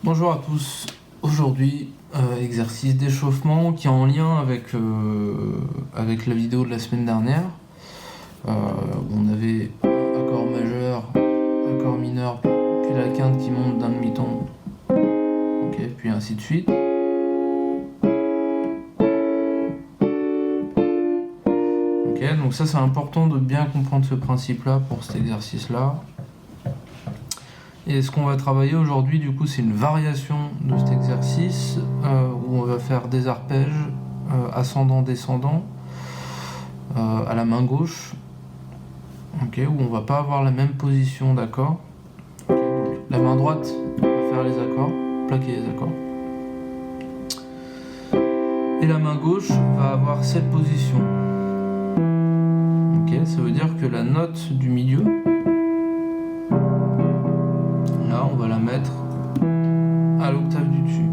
Bonjour à tous, aujourd'hui exercice d'échauffement qui est en lien avec la vidéo de la semaine dernière où on avait accord majeur, accord mineur, puis la quinte qui monte d'un demi-ton, okay, puis ainsi de suite. Okay, donc ça c'est important de bien comprendre ce principe là pour cet exercice là. Et ce qu'on va travailler aujourd'hui, du coup, c'est une variation de cet exercice où on va faire des arpèges ascendant-descendant à la main gauche, okay, où on va pas avoir la même position d'accords. Okay, donc la main droite va faire les accords, plaquer les accords. Et la main gauche va avoir cette position. Okay, ça veut dire que la note du milieu, on va la mettre à l'octave du dessus.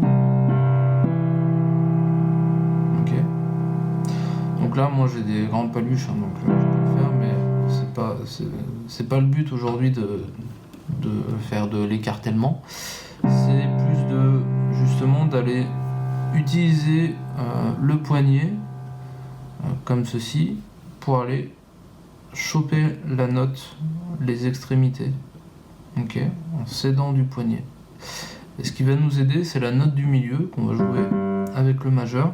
Ok. Donc là, moi j'ai des grandes paluches, donc je peux le faire, mais c'est pas le but aujourd'hui de faire de l'écartèlement. C'est plus de justement d'aller utiliser le poignet comme ceci pour aller choper la note, les extrémités. Ok, en s'aidant du poignet. Et ce qui va nous aider, c'est la note du milieu qu'on va jouer avec le majeur,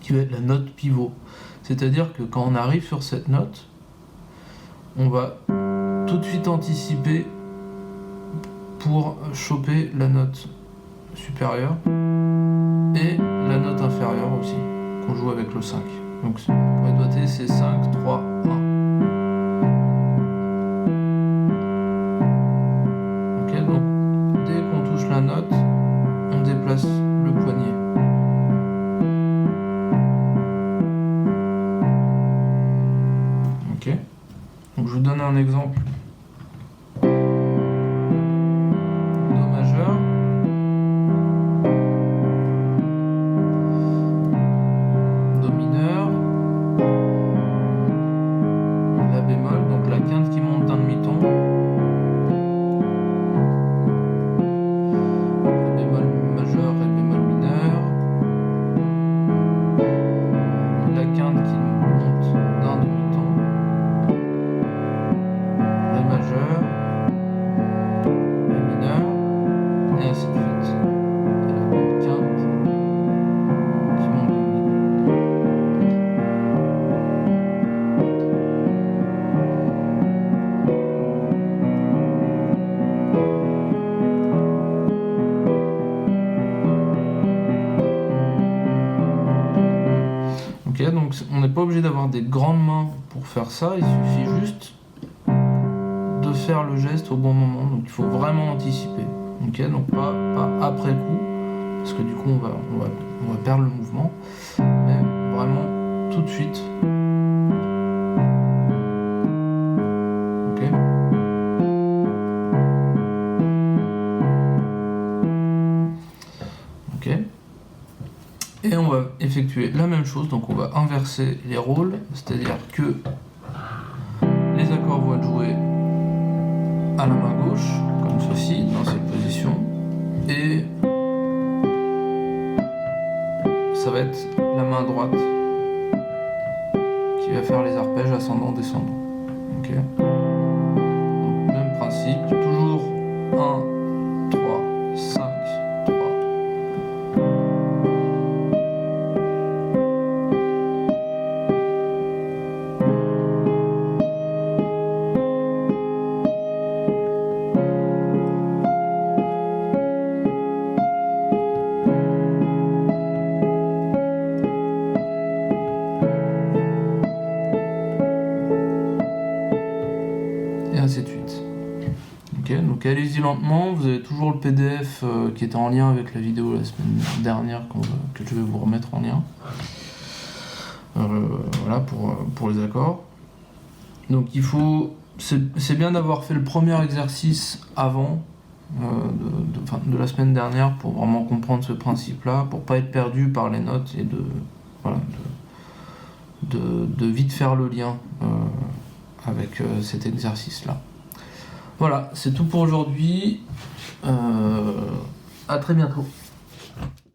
qui va être la note pivot. C'est-à-dire que quand on arrive sur cette note, on va tout de suite anticiper pour choper la note supérieure et la note inférieure aussi, qu'on joue avec le 5. Donc pour les doigtés, c'est 5, 3, 1. La note, on déplace le poignet. Ok. Donc je vous donne un exemple. Do majeur. Do mineur. La bémol, donc la quinte qui monte d'un demi-ton. Okay, donc on n'est pas obligé d'avoir des grandes mains pour faire ça, il suffit juste de faire le geste au bon moment, donc il faut vraiment anticiper. Okay, donc pas après coup, parce que du coup on va perdre le mouvement, mais vraiment tout de suite. Okay. Okay. Et on va effectuer la même chose, donc on va inverser les rôles, c'est-à-dire que les accords vont être joués à la main gauche, comme ceci, dans cette position, et ça va être la main droite qui va faire les arpèges ascendant-descendant. Okay. Donc, même principe, toujours 1, 3, 5, 3. Et ainsi de suite. Okay, donc allez-y lentement, vous avez toujours le PDF qui était en lien avec la vidéo la semaine dernière que je vais vous remettre en lien. Voilà pour les accords. Donc c'est bien d'avoir fait le premier exercice avant de la semaine dernière pour vraiment comprendre ce principe là, pour pas être perdu par les notes et de vite faire le lien avec cet exercice là. Voilà, c'est tout pour aujourd'hui. À très bientôt.